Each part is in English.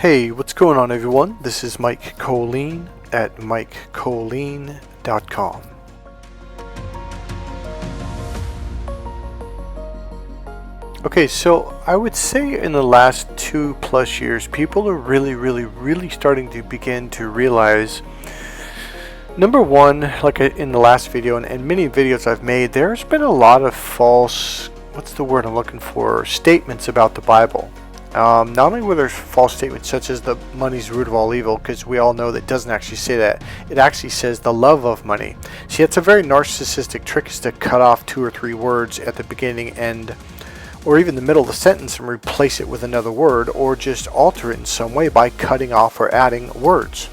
Hey, what's going on everyone? This is Mike Kollin at MikeKollin.com. Okay, so I would say in the last 2+ years, people are really starting to begin to realize, number one, like in the last video and many videos I've made, there's been a lot of false, what's the word I'm looking for, statements about the Bible. Not only were there false statements such as the money's the root of all evil, because we all know that doesn't actually say that. It actually says the love of money. See, it's a very narcissistic trick, is to cut off 2 or 3 words at the beginning and or even the middle of the sentence and replace it with another word, or just alter it in some way by cutting off or adding words.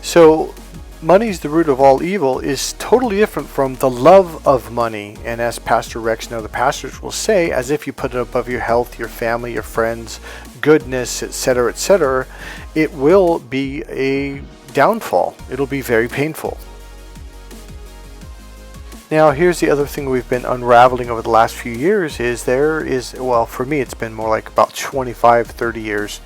So money's the root of all evil is totally different from the love of money, and as Pastor Rex and other pastors will say, as if you put it above your health, your family, your friends, goodness, etc., it will be a downfall. It'll be very painful. Now here's the other thing we've been unraveling over the last few years is well, for me it's been more like about 25-30 years.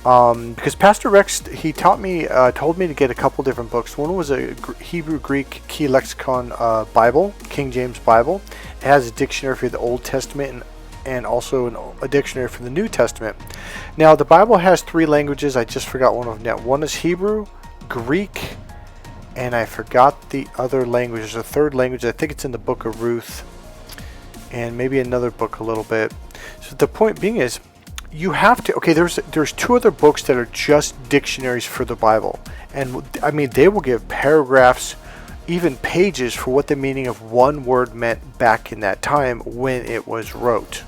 Because Pastor Rex, he told me to get a couple different books. One was a Hebrew Greek Key Lexicon Bible, King James Bible. It has a dictionary for the Old Testament and also a dictionary for the New Testament. Now the Bible has 3 languages. I just forgot one of them now. One is Hebrew, Greek, and I forgot the other language. There's a third language. I think it's in the book of Ruth, and maybe another book a little bit. So the point being is, you have to, okay, there's 2 other books that are just dictionaries for the Bible, and I mean they will give paragraphs, even pages, for what the meaning of one word meant back in that time when it was wrote.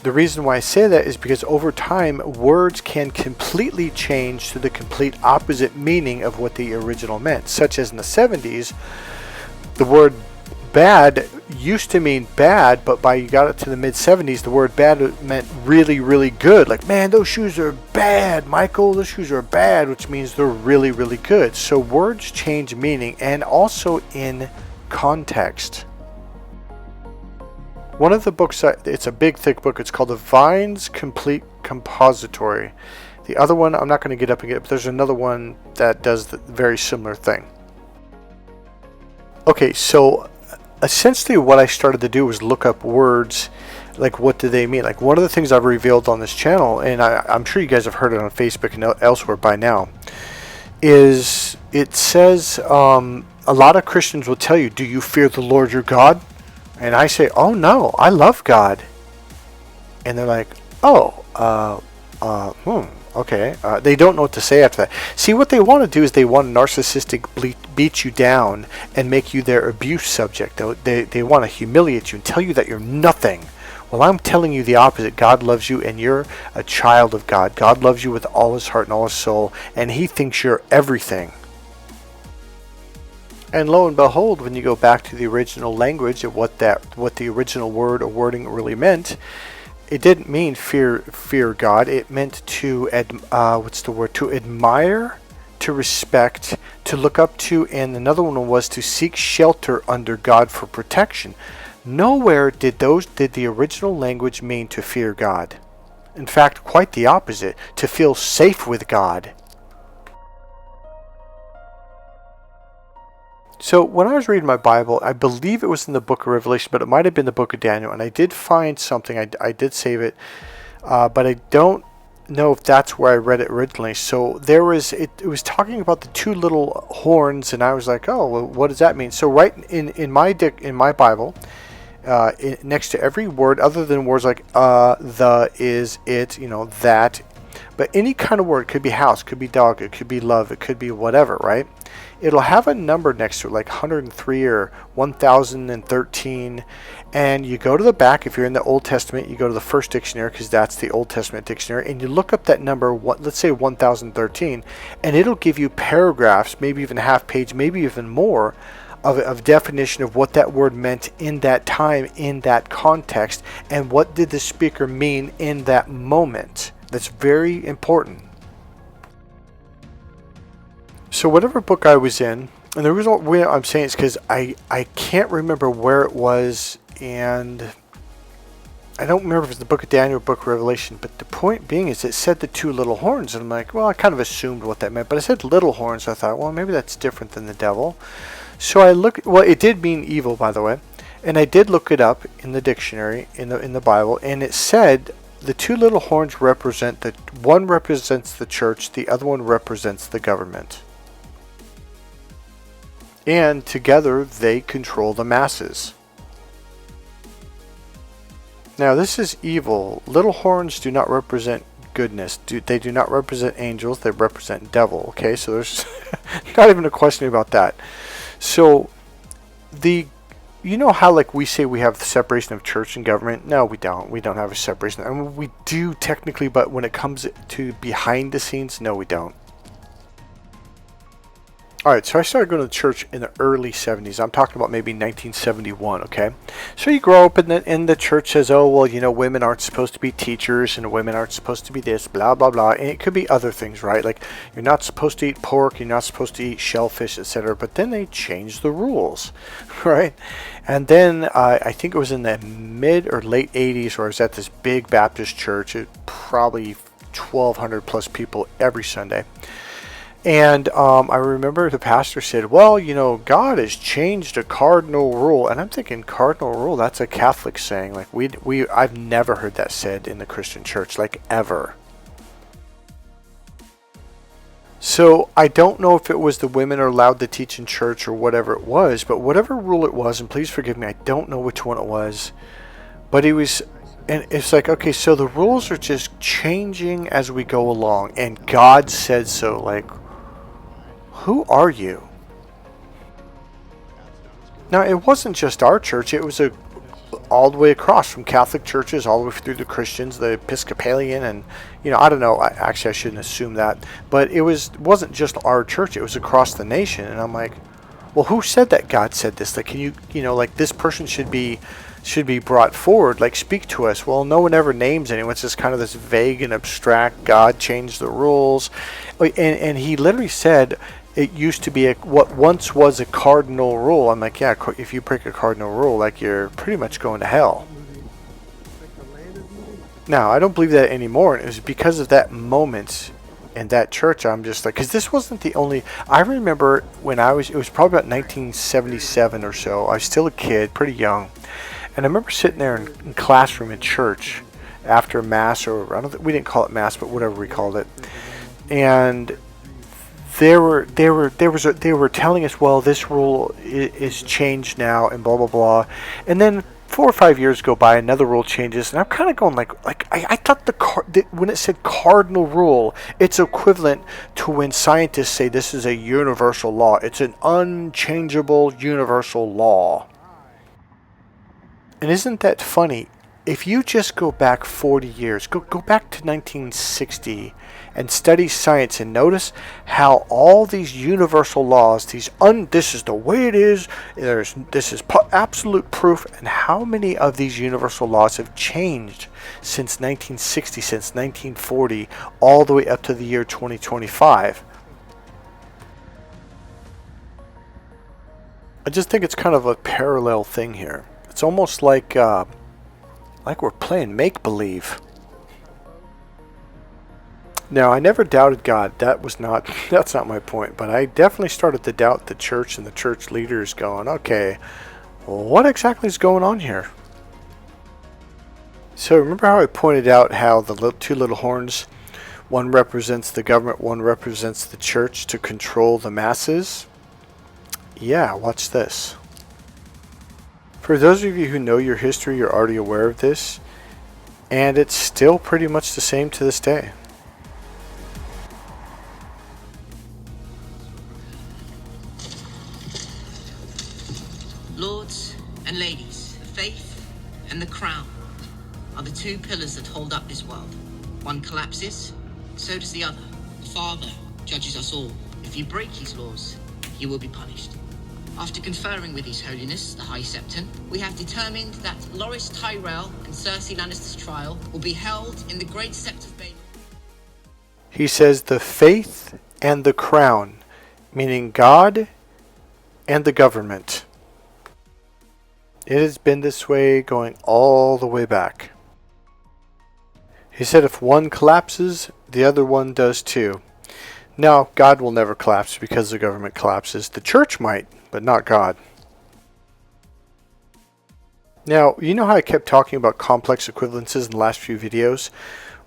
The reason why I say that is because over time words can completely change to the complete opposite meaning of what the original meant, such as in the 70s the word bad used to mean bad, but by you got it to the mid-70s, the word bad meant really good. Like, man, those shoes are bad, Michael, those shoes are bad, which means they're really good. So words change meaning, and also in context. One of the books, it's a big thick book, it's called The Vine's Complete Compository. The other one, I'm not going to get up and get it, but there's another one that does the very similar thing. Okay, so essentially what I started to do was look up words, like what do they mean. Like one of the things I've revealed on this channel, and I'm sure you guys have heard it on Facebook and elsewhere by now, is it says a lot of Christians will tell you, do you fear the Lord your God? And I say, oh no, I love God. And they're like, oh, okay. They don't know what to say after that. See, what they want to do is they want to narcissistically beat you down and make you their abuse subject. They want to humiliate you and tell you that you're nothing. Well, I'm telling you the opposite. God loves you and you're a child of God. God loves you with all his heart and all his soul, and he thinks you're everything. And lo and behold, when you go back to the original language of what the original word or wording really meant, it didn't mean fear God. It meant to to admire, to respect, to look up to, and another one was to seek shelter under God for protection. Nowhere did the original language mean to fear God. In fact, quite the opposite, to feel safe with God. So when I was reading my Bible, I believe it was in the book of Revelation, but it might have been the book of Daniel, and I did find something. I did save it, but I don't know if that's where I read it originally. So it was talking about the 2 little horns, and I was like, oh, well, what does that mean? So right in my Bible, next to every word, other than words like the, is, it, that, but any kind of word, could be house, could be dog, it could be love, it could be whatever, right? It'll have a number next to it, like 103 or 1013, and you go to the back. If you're in the Old Testament, you go to the first dictionary, because that's the Old Testament dictionary, and you look up that number, let's say 1013, and it'll give you paragraphs, maybe even half page, maybe even more, of definition of what that word meant in that time, in that context, and what did the speaker mean in that moment. That's very important. So whatever book I was in, and the reason why I'm saying it's because I can't remember where it was, and I don't remember if it's the book of Daniel or book of Revelation, but the point being is it said the two little horns, and I'm like, well, I kind of assumed what that meant, but it said little horns, so I thought, well, maybe that's different than the devil. So I looked, well, it did mean evil, by the way, and I did look it up in the dictionary, in the Bible, and it said the two little horns represent, one represents the church, the other one represents the government. And together they control the masses. Now this is evil. Little horns do not represent goodness. They do not represent angels. They represent devil. Okay, so there's not even a question about that. So you know how like we say we have the separation of church and government? No, we don't. We don't have a separation. I mean, we do technically, but when it comes to behind the scenes, no, we don't. Alright, so I started going to church in the early 70s. I'm talking about maybe 1971, okay? So you grow up and the church says, oh, well, you know, women aren't supposed to be teachers and women aren't supposed to be this, blah, blah, blah. And it could be other things, right? Like, you're not supposed to eat pork, you're not supposed to eat shellfish, etc. But then they changed the rules, right? And then I think it was in the mid or late 80s where I was at this big Baptist church. It probably 1,200 plus people every Sunday. And I remember the pastor said, well, you know, God has changed a cardinal rule. And I'm thinking, cardinal rule, that's a Catholic saying. Like, I've never heard that said in the Christian church, like, ever. So I don't know if it was the women are allowed to teach in church or whatever it was. But whatever rule it was, and please forgive me, I don't know which one it was. But it was... And it's like, okay, so the rules are just changing as we go along. And God said so, like... Who are you? Now, it wasn't just our church. It was all the way across from Catholic churches, all the way through the Christians, the Episcopalian, and, you know, I don't know. Actually, I shouldn't assume that. But it wasn't just our church. It was across the nation. And I'm like, well, who said that God said this? Like, can you know, like, this person should be brought forward, like, speak to us. Well, no one ever names anyone. It's just kind of this vague and abstract, God changed the rules. And he literally said, it used to be what once was a cardinal rule. I'm like, yeah, if you break a cardinal rule, like, you're pretty much going to hell. Now, I don't believe that anymore. It was because of that moment in that church. I'm just like, because this wasn't the only. I remember when it was probably about 1977 or so. I was still a kid, pretty young, and I remember sitting there in classroom in church after mass, or we didn't call it mass, but whatever we called it, and they were telling us, well, this rule is changed now, and blah blah blah, and then 4 or 5 years go by, another rule changes, and I'm kind of going like I thought when it said cardinal rule, it's equivalent to when scientists say this is a universal law. It's an unchangeable universal law. And isn't that funny? If you just go back 40 years, go back to 1960 and study science and notice how all these universal laws, this is the way it is, this is absolute proof, and how many of these universal laws have changed since 1960, since 1940, all the way up to the year 2025. I just think it's kind of a parallel thing here. It's almost like we're playing make-believe. Now, I never doubted God. That's not my point. But I definitely started to doubt the church and the church leaders, going, okay, what exactly is going on here? So remember how I pointed out how the two little horns, one represents the government, one represents the church to control the masses? Yeah, watch this. For those of you who know your history, you're already aware of this, and it's still pretty much the same to this day. Lords and ladies, the faith and the crown are the two pillars that hold up this world. One collapses, so does the other. The Father judges us all. If you break his laws, you will be punished. After conferring with His Holiness, the High Septon, we have determined that Loris Tyrell and Cersei Lannister's trial will be held in the Great Sept of Bay. He says the faith and the crown, meaning God and the government. It has been this way going all the way back. He said if one collapses, the other one does too. No, God will never collapse because the government collapses. The church might, but not God. Now, you know how I kept talking about complex equivalences in the last few videos?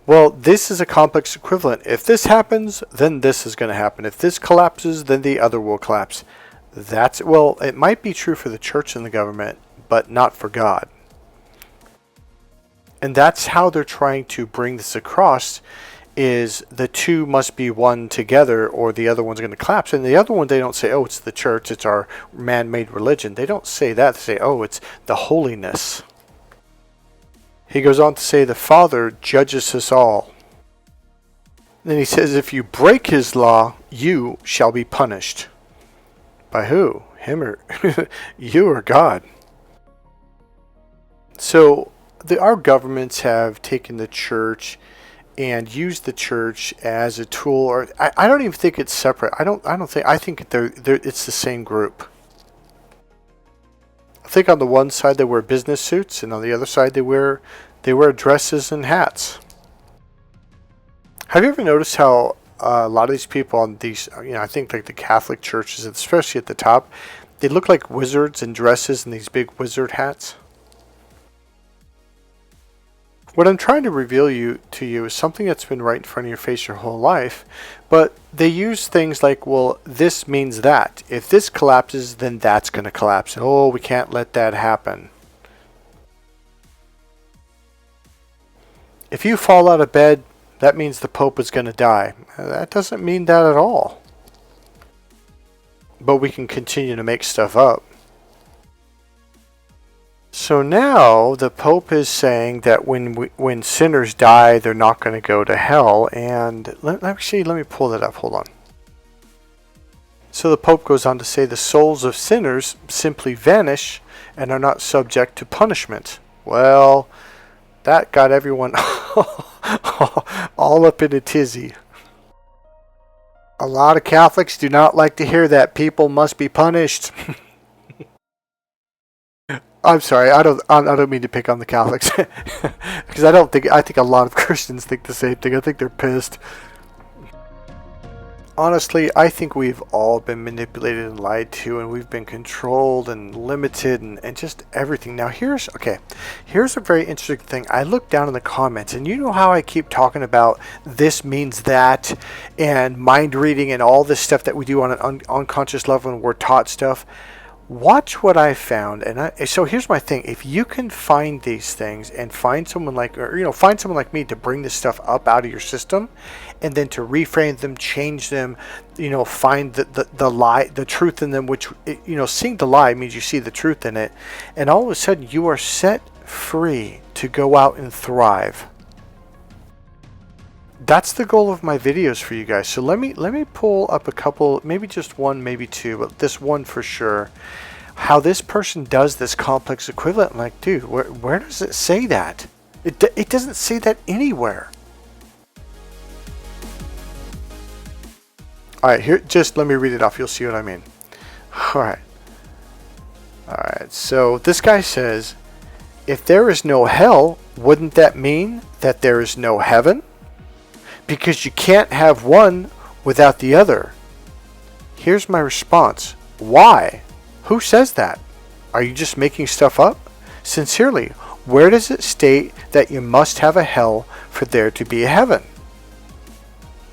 Well, this is a complex equivalent. If this happens, then this is going to happen. If this collapses, then the other will collapse. Well, it might be true for the church and the government, but not for God. And that's how they're trying to bring this across, is the two must be one together or the other one's going to collapse. And the other one, they don't say, oh, it's the church, it's our man-made religion. They don't say that. They say, oh, it's the holiness. He goes on to say, the Father judges us all. Then he says, if you break his law, you shall be punished. By who? Him or you or God? So our governments have taken the church and used the church as a tool, or I don't even think it's separate. I think it's the same group. I think on the one side they wear business suits, and on the other side they wear dresses and hats. Have you ever noticed how a lot of these people on these, I think like the Catholic churches, especially at the top, they look like wizards in dresses and these big wizard hats? What I'm trying to reveal to you is something that's been right in front of your face your whole life, but they use things like, well, this means that. If this collapses, then that's going to collapse. Oh, we can't let that happen. If you fall out of bed, that means the Pope is going to die. That doesn't mean that at all. But we can continue to make stuff up. So now the Pope is saying that when sinners die, they're not going to go to hell. And let me pull that up. Hold on. So the Pope goes on to say the souls of sinners simply vanish and are not subject to punishment. Well, that got everyone all up in a tizzy. A lot of Catholics do not like to hear that people must be punished. I'm sorry, I don't mean to pick on the Catholics, because I think a lot of Christians think the same thing. I think they're pissed. Honestly, I think we've all been manipulated and lied to, and we've been controlled and limited and just everything. Now here's a very interesting thing. I look down in the comments, and you know how I keep talking about this means that and mind reading and all this stuff that we do on an unconscious level and we're taught stuff. Watch what I found, so here's my thing. If you can find these things and find someone like me to bring this stuff up out of your system, and then to reframe them, change them, find the lie, the truth in them, which seeing the lie means you see the truth in it, and all of a sudden you are set free to go out and thrive. That's the goal of my videos for you guys. So let me pull up a couple, maybe just one, maybe two, but this one for sure. How this person does this complex equivalent. I'm like, dude, where does it say that? It doesn't say that anywhere. All right, here, just let me read it off. You'll see what I mean. All right. So this guy says, if there is no hell, wouldn't that mean that there is no heaven? Because you can't have one without the other. Here's my response. Why? Who says that? Are you just making stuff up? Sincerely, where does it state that you must have a hell for there to be a heaven?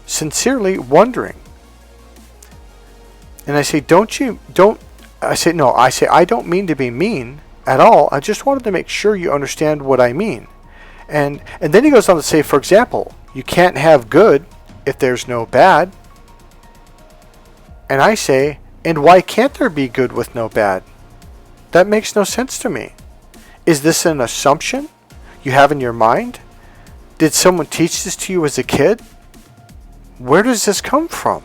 Sincerely wondering. And I say, I don't mean to be mean at all. I just wanted to make sure you understand what I mean. And then he goes on to say, for example, you can't have good if there's no bad. And I say, and why can't there be good with no bad? That makes no sense to me. Is this an assumption you have in your mind? Did someone teach this to you as a kid? Where does this come from?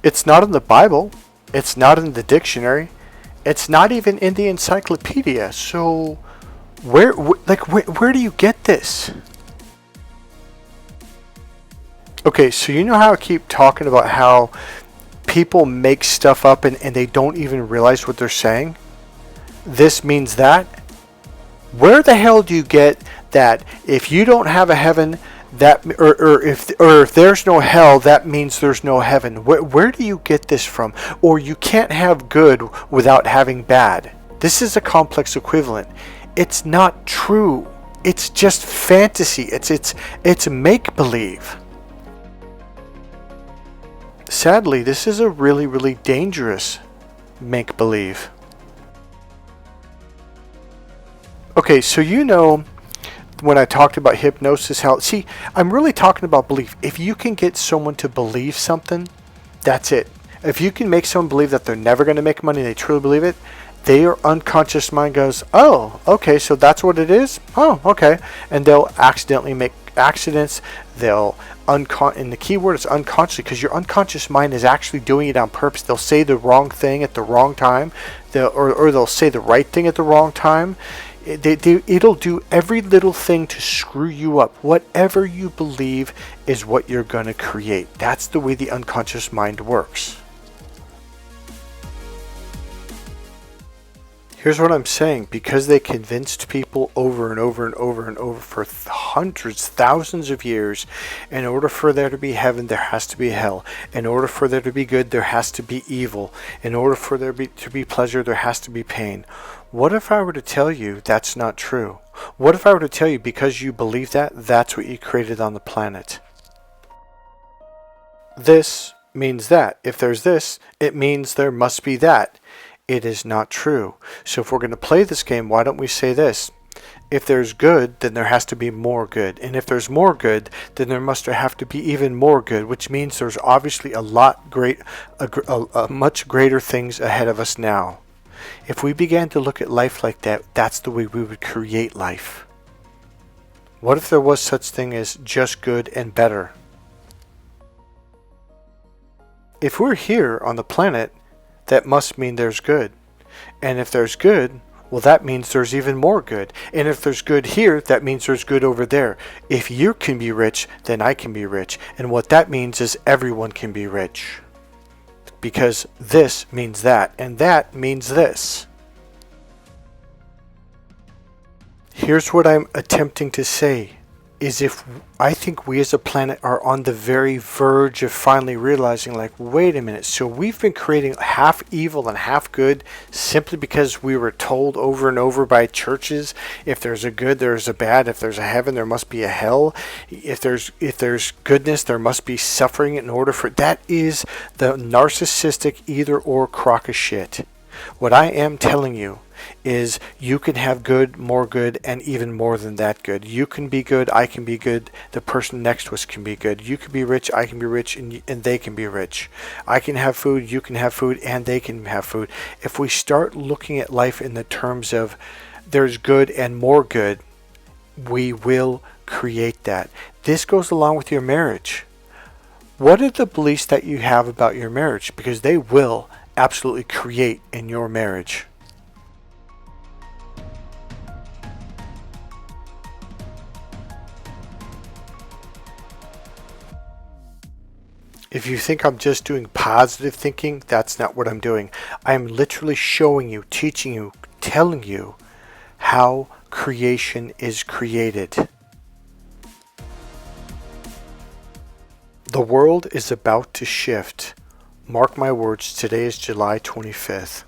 It's not in the Bible. It's not in the dictionary. It's not even in the encyclopedia. So where do you get this? Okay, so you know how I keep talking about how people make stuff up and they don't even realize what they're saying? This means that. Where the hell do you get that if you don't have a heaven, that or if there's no hell, that means there's no heaven? Where do you get this from? Or you can't have good without having bad. This is a complex equivalent. It's not true. It's just fantasy. It's make believe. Sadly, this is a really, really dangerous make believe. Okay, so when I talked about hypnosis, I'm really talking about belief. If you can get someone to believe something, that's it. If you can make someone believe that they're never going to make money, they truly believe it, their unconscious mind goes, oh, okay, so that's what it is? Oh, okay. And they'll accidentally make accidents. And the key word is unconsciously, because your unconscious mind is actually doing it on purpose. They'll say the wrong thing at the wrong time, or they'll say the right thing at the wrong time. It'll do every little thing to screw you up. Whatever you believe is what you're going to create. That's the way the unconscious mind works. Here's what I'm saying. Because they convinced people over and over and over and over for hundreds, thousands of years, in order for there to be heaven, there has to be hell. In order for there to be good, there has to be evil. In order for there to be pleasure, there has to be pain. What if I were to tell you that's not true? What if I were to tell you because you believe that, that's what you created on the planet? This means that. If there's this, it means there must be that. It is not true. So if we're going to play this game, why don't we say this? If there's good, then there has to be more good. And if there's more good, then there must have to be even more good, which means there's obviously a much greater things ahead of us now. If we began to look at life like that, that's the way we would create life. What if there was such thing as just good and better? If we're here on the planet, that must mean there's good. And if there's good, well, that means there's even more good. And if there's good here, that means there's good over there. If you can be rich, then I can be rich. And what that means is everyone can be rich. Because this means that, and that means this. Here's what I'm attempting to say, is if I think we as a planet are on the very verge of finally realizing, like, wait a minute, so we've been creating half evil and half good simply because we were told over and over by churches, if there's a good, there's a bad, if there's a heaven, there must be a hell, if there's goodness, there must be suffering in order for that. Is the narcissistic either or crock of shit. What I am telling you is you can have good, more good, and even more than that good. You can be good, I can be good, the person next to us can be good. You can be rich, I can be rich, and they can be rich. I can have food, you can have food, and they can have food. If we start looking at life in the terms of there's good and more good, we will create that. This goes along with your marriage. What are the beliefs that you have about your marriage? Because they will absolutely create in your marriage. If you think I'm just doing positive thinking, that's not what I'm doing. I'm literally showing you, teaching you, telling you how creation is created. The world is about to shift. Mark my words, today is July 25th.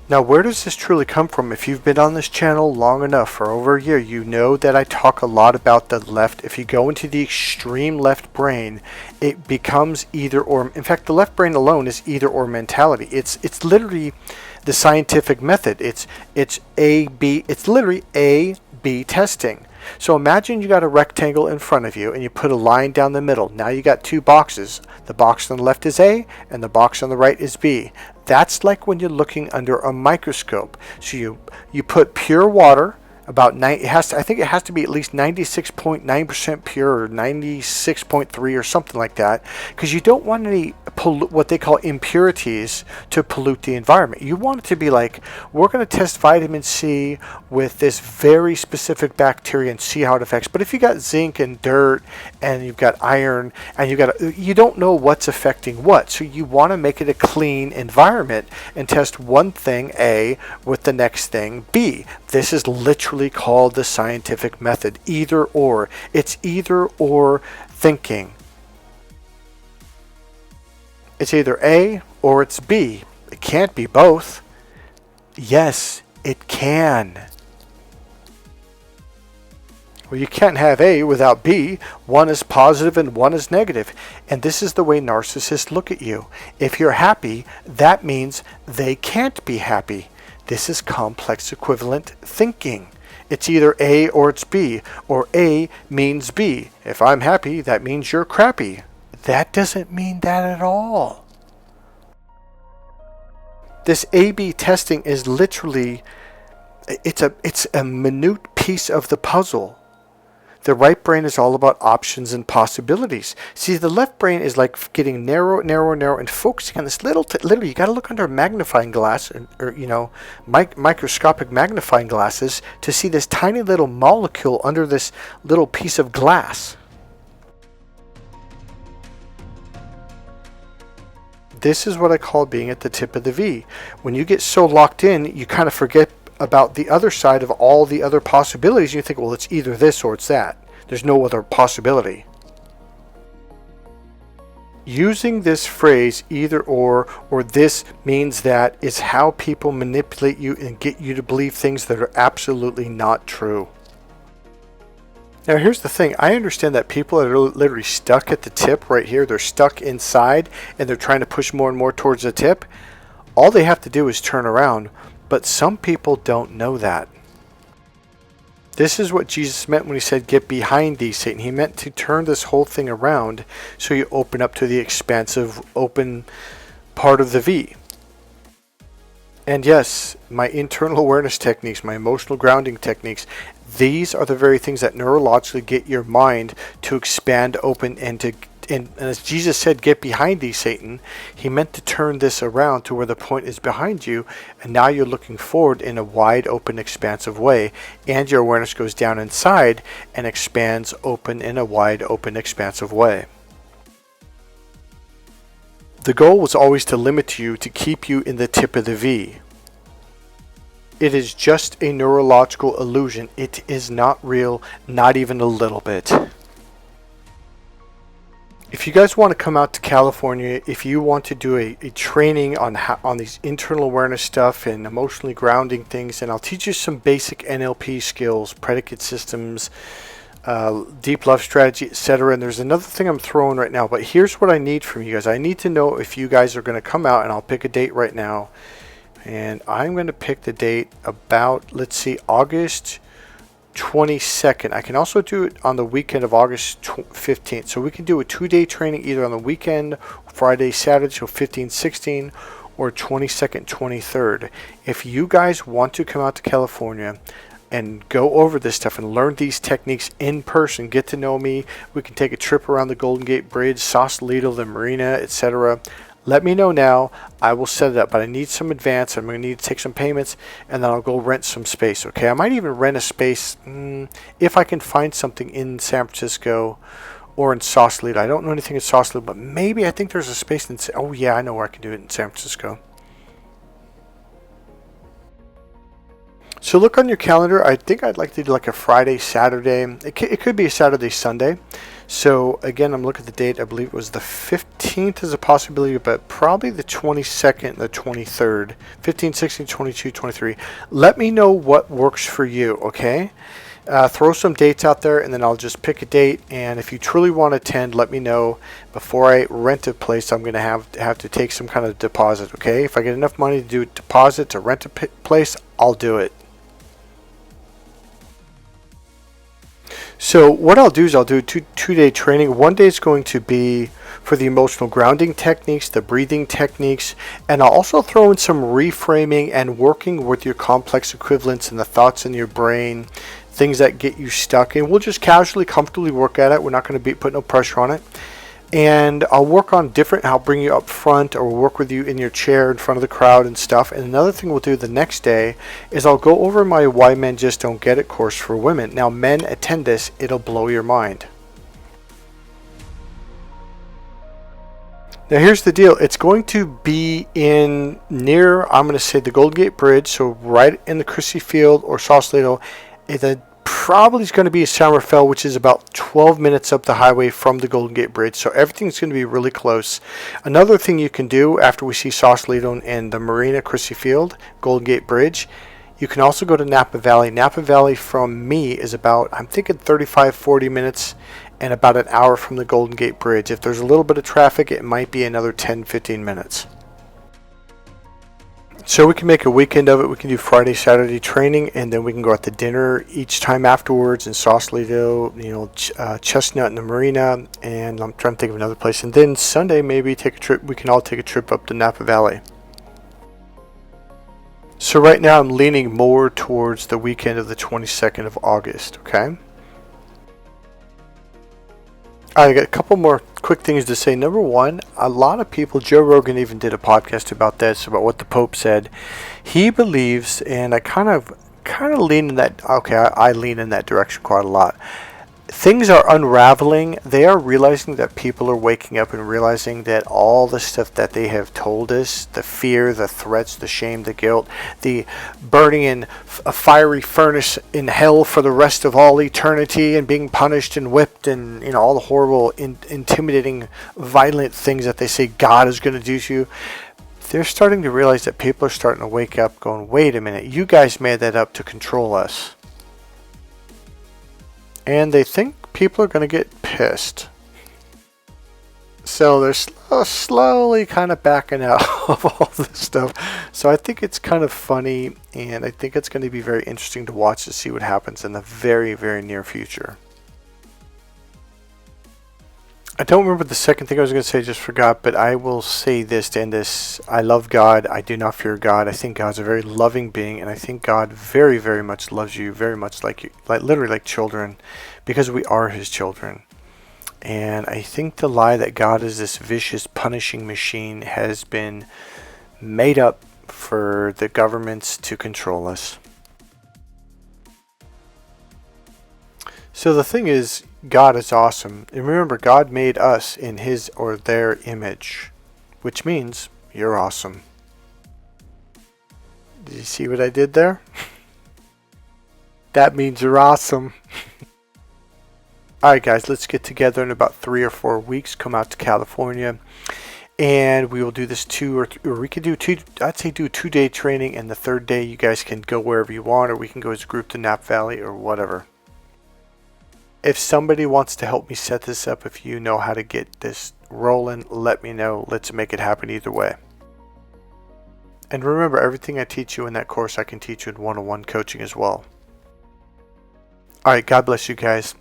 Now, where does this truly come from? If you've been on this channel long enough, for over a year, you know that I talk a lot about the left. If you go into the extreme left brain, it becomes either or. In fact, the left brain alone is either or mentality. It's literally the scientific method. It's A/B. It's literally A/B testing. So imagine you got a rectangle in front of you and you put a line down the middle. Now you got two boxes. The box on the left is A and the box on the right is B. That's like when you're looking under a microscope. So you put pure water About nine, it has to, I think it has to be at least 96.9% pure, or 96.3 or something like that, because you don't want any what they call impurities to pollute the environment. You want it to be like, we're going to test vitamin C with this very specific bacteria and see how it affects. But if you got zinc and dirt and you've got iron and you don't know what's affecting what, so you want to make it a clean environment and test one thing A with the next thing B. This is literally called the scientific method, either or. It's either or thinking. It's either A or it's B. It can't be both. Yes, it can. Well, you can't have A without B. One is positive and one is negative. And this is the way narcissists look at you. If you're happy, that means they can't be happy. This is complex equivalent thinking. It's either A or it's B, or A means B. If I'm happy, that means you're crappy. That doesn't mean that at all. This A/B testing is literally, it's a minute piece of the puzzle. The right brain is all about options and possibilities. See, the left brain is like getting narrow, and focusing on this literally, you got to look under a magnifying glass, or microscopic magnifying glasses to see this tiny little molecule under this little piece of glass. This is what I call being at the tip of the V. When you get so locked in, you kind of forget about the other side of all the other possibilities. You think, well, it's either this or it's that. There's no other possibility. Using this phrase, either or this means that, is how people manipulate you and get you to believe things that are absolutely not true. Now here's the thing, I understand that people are literally stuck at the tip right here. They're stuck inside and they're trying to push more and more towards the tip. All they have to do is turn around, but some people don't know that. This is what Jesus meant when he said, get behind thee, Satan. He meant to turn this whole thing around so you open up to the expansive, open part of the V. And yes, my internal awareness techniques, my emotional grounding techniques, these are the very things that neurologically get your mind to expand, open, and as Jesus said, get behind thee, Satan, he meant to turn this around to where the point is behind you, and now you're looking forward in a wide, open, expansive way, and your awareness goes down inside and expands open in a wide, open, expansive way. The goal was always to limit you, to keep you in the tip of the V. It is just a neurological illusion. It is not real, not even a little bit. If you guys want to come out to California, if you want to do a training on these internal awareness stuff and emotionally grounding things, and I'll teach you some basic NLP skills, predicate systems, deep love strategy, etc. And there's another thing I'm throwing right now, but here's what I need from you guys. I need to know if you guys are going to come out, and I'll pick a date right now. And I'm going to pick the date about, let's see, August 22nd. I can also do it on the weekend of August 15th. So we can do a 2-day training either on the weekend, Friday, Saturday, so 15, 16, or 22nd, 23rd. If you guys want to come out to California and go over this stuff and learn these techniques in person, get to know me, we can take a trip around the Golden Gate Bridge, Sausalito, the marina, etc. Let me know now. I will set it up, but I need some advance. I'm going to need to take some payments, and then I'll go rent some space, okay? I might even rent a space if I can find something in San Francisco or in Sausalito. I don't know anything in Sausalito, but maybe I think there's a space in... Oh, yeah, I know where I can do it in San Francisco. So look on your calendar. I think I'd like to do like a Friday, Saturday. It could be a Saturday, Sunday. So again, I'm looking at the date. I believe it was the 15th is a possibility, but probably the 22nd, the 23rd, 15, 16, 22, 23. Let me know what works for you, okay? Throw some dates out there, and then I'll just pick a date. And if you truly want to attend, let me know. Before I rent a place, I'm going to have to take some kind of deposit, okay? If I get enough money to do a deposit to rent a place, I'll do it. So what I'll do is I'll do a two-day training. One day is going to be for the emotional grounding techniques, the breathing techniques, and I'll also throw in some reframing and working with your complex equivalents and the thoughts in your brain, things that get you stuck. And we'll just casually, comfortably work at it. We're not going to put no pressure on it. And I'll work on I'll bring you up front, or work with you in your chair in front of the crowd and stuff. And another thing we'll do the next day is I'll go over my Why Men Just Don't Get It course for women. Now, men, attend this. It'll blow your mind. Now, here's the deal. It's going to be near, I'm going to say, the Golden Gate Bridge. So right in the Chrissy Field or Sausalito. It probably is going to be Summerfell, which is about 12 minutes up the highway from the Golden Gate Bridge. So everything's going to be really close. Another thing you can do after we see Sausalito and the Marina, Chrissy Field, Golden Gate Bridge, you can also go to Napa Valley. Napa Valley from me is about, I'm thinking 35-40 minutes and about an hour from the Golden Gate Bridge. If there's a little bit of traffic, it might be another 10-15 minutes. So we can make a weekend of it. We can do Friday, Saturday training, and then we can go out to dinner each time afterwards in Sausalito, Chestnut in the Marina, and I'm trying to think of another place. And then Sunday, maybe take a trip. We can all take a trip up to Napa Valley. So right now I'm leaning more towards the weekend of the 22nd of August, okay? I got a couple more quick things to say. Number one, a lot of people, Joe Rogan even did a podcast about this, about what the Pope said. He believes, and I kind of lean in that, okay, I lean in that direction quite a lot. Things are unraveling. They are realizing that people are waking up and realizing that all the stuff that they have told us, the fear, the threats, the shame, the guilt, the burning in a fiery furnace in hell for the rest of all eternity and being punished and whipped and all the horrible, intimidating, violent things that they say God is going to do to you. They're starting to realize that people are starting to wake up going, wait a minute, you guys made that up to control us. And they think people are going to get pissed. So they're slowly kind of backing out of all this stuff. So I think it's kind of funny, and I think it's going to be very interesting to watch to see what happens in the very, very near future. I don't remember the second thing I was going to say, just forgot, but I will say this to end this. I love God. I do not fear God. I think God's a very loving being, and I think God very, very much loves you, very much like you, like literally like children, because we are His children. And I think the lie that God is this vicious, punishing machine has been made up for the governments to control us. So the thing is, God is awesome. And remember, God made us in His or their image, which means you're awesome. Did you see what I did there? That means you're awesome. Alright guys, let's get together in about 3 or 4 weeks. Come out to California. And we will do this or we could do I'd say do a 2-day training, and the third day you guys can go wherever you want, or we can go as a group to Napa Valley or whatever. If somebody wants to help me set this up, if you know how to get this rolling, let me know. Let's make it happen either way. And remember, everything I teach you in that course, I can teach you in one-on-one coaching as well. Alright, God bless you guys.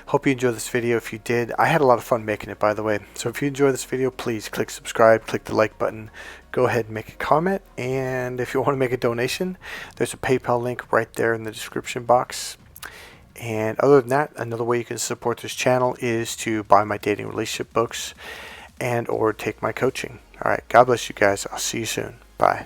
Hope you enjoyed this video. If you did, I had a lot of fun making it, by the way. So if you enjoyed this video, please click subscribe, click the like button, go ahead and make a comment. And if you want to make a donation, there's a PayPal link right there in the description box. And other than that, another way you can support this channel is to buy my dating relationship books and or take my coaching. Alright, God bless you guys. I'll see you soon. Bye.